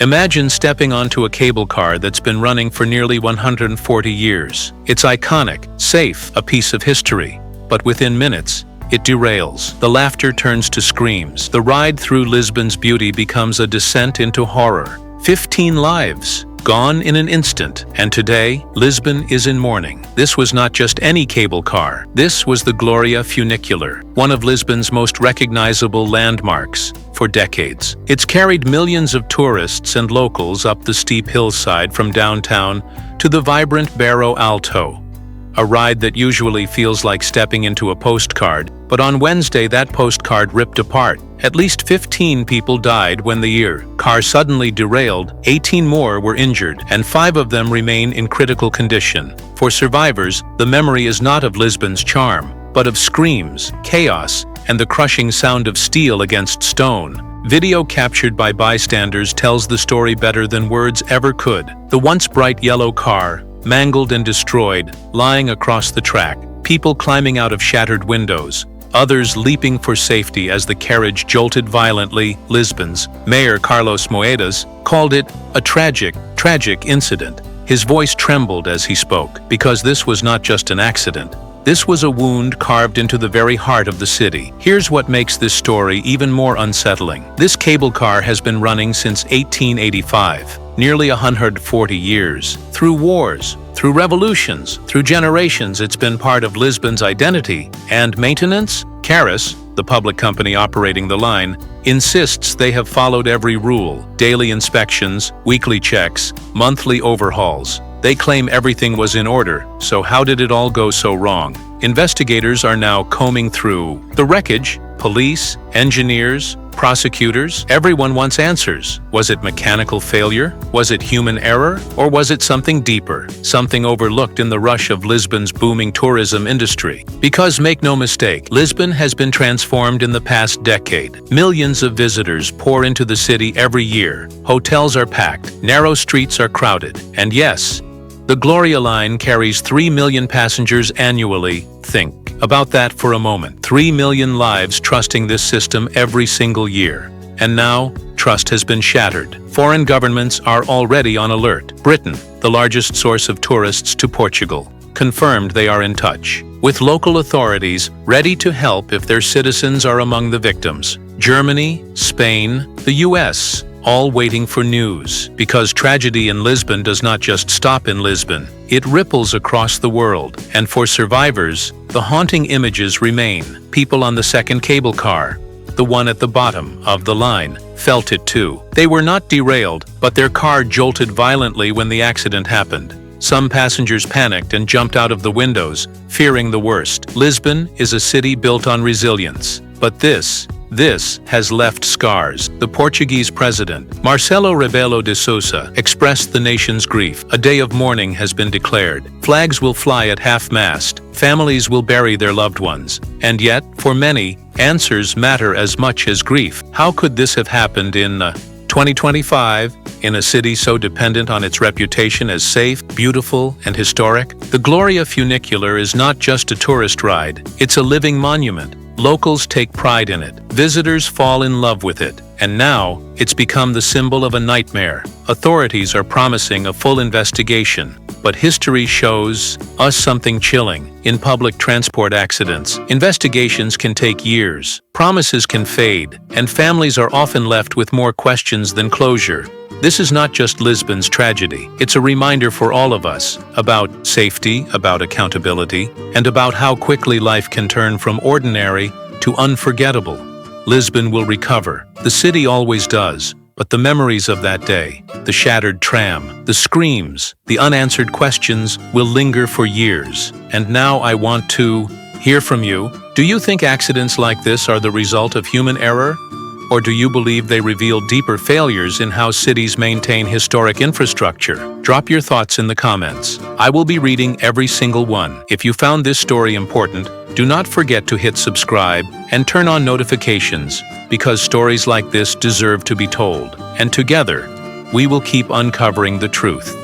Imagine stepping onto a cable car that's been running for nearly 140 years. It's iconic, safe, a piece of history. But within minutes, it derails. The laughter turns to screams. The ride through Lisbon's beauty becomes a descent into horror. 15 lives gone in an instant. And today, Lisbon is in mourning. This was not just any cable car. This was the Gloria funicular, one of Lisbon's most recognizable landmarks for decades. It's carried millions of tourists and locals up the steep hillside from downtown to the vibrant Barro Alto, a ride that usually feels like stepping into a postcard, but on Wednesday that postcard ripped apart. At least 15 people died when the car suddenly derailed, 18 more were injured, and 5 of them remain in critical condition. For survivors, the memory is not of Lisbon's charm, but of screams, chaos, and the crushing sound of steel against stone. Video captured by bystanders tells the story better than words ever could. The once bright yellow car, mangled and destroyed, lying across the track, people climbing out of shattered windows, others leaping for safety as the carriage jolted violently. Lisbon's Mayor Carlos Moedas called it a tragic incident. His voice trembled as he spoke, because this was not just an accident. This was a wound carved into the very heart of the city. Here's what makes this story even more unsettling. This cable car has been running since 1885. Nearly 140 years. Through wars, through revolutions, through generations, it's been part of Lisbon's identity. And maintenance? Caris, the public company operating the line, insists they have followed every rule. Daily inspections, weekly checks, monthly overhauls. They claim everything was in order, so how did it all go so wrong? Investigators are now combing through the wreckage. Police, engineers, prosecutors, everyone wants answers. Was it mechanical failure? Was it human error? Or was it something deeper, something overlooked in the rush of Lisbon's booming tourism industry? Because make no mistake, Lisbon has been transformed in the past decade. Millions of visitors pour into the city every year. Hotels are packed, narrow streets are crowded, and yes, the Gloria line carries 3 million passengers annually. Think about that for a moment. 3 million lives trusting this system every single year. And now, trust has been shattered. Foreign governments are already on alert. Britain, the largest source of tourists to Portugal, confirmed they are in touch, with local authorities ready to help if their citizens are among the victims. Germany, Spain, the US, all waiting for news, because tragedy in Lisbon does not just stop in Lisbon. It ripples across the world, and for survivors, the haunting images remain. People on the second cable car, the one at the bottom of the line, felt it too. They were not derailed, but their car jolted violently when the accident happened. Some passengers panicked and jumped out of the windows, fearing the worst. Lisbon is a city built on resilience, but this has left scars. The Portuguese president, Marcelo Rebelo de Sousa, expressed the nation's grief. A day of mourning has been declared. Flags will fly at half-mast. Families will bury their loved ones. And yet, for many, answers matter as much as grief. How could this have happened in 2025, in a city so dependent on its reputation as safe, beautiful, and historic? The Gloria funicular is not just a tourist ride. It's a living monument. Locals take pride in it. Visitors fall in love with it. And now, it's become the symbol of a nightmare. Authorities are promising a full investigation. But history shows us something chilling. In public transport accidents, investigations can take years. Promises can fade. And families are often left with more questions than closure. This is not just Lisbon's tragedy. It's a reminder for all of us about safety, about accountability, and about how quickly life can turn from ordinary to unforgettable. Lisbon will recover. The city always does. But the memories of that day, the shattered tram, the screams, the unanswered questions will linger for years. And now I want to hear from you. Do you think accidents like this are the result of human error? Or do you believe they reveal deeper failures in how cities maintain historic infrastructure? Drop your thoughts in the comments. I will be reading every single one. If you found this story important, do not forget to hit subscribe and turn on notifications, because stories like this deserve to be told. And together, we will keep uncovering the truth.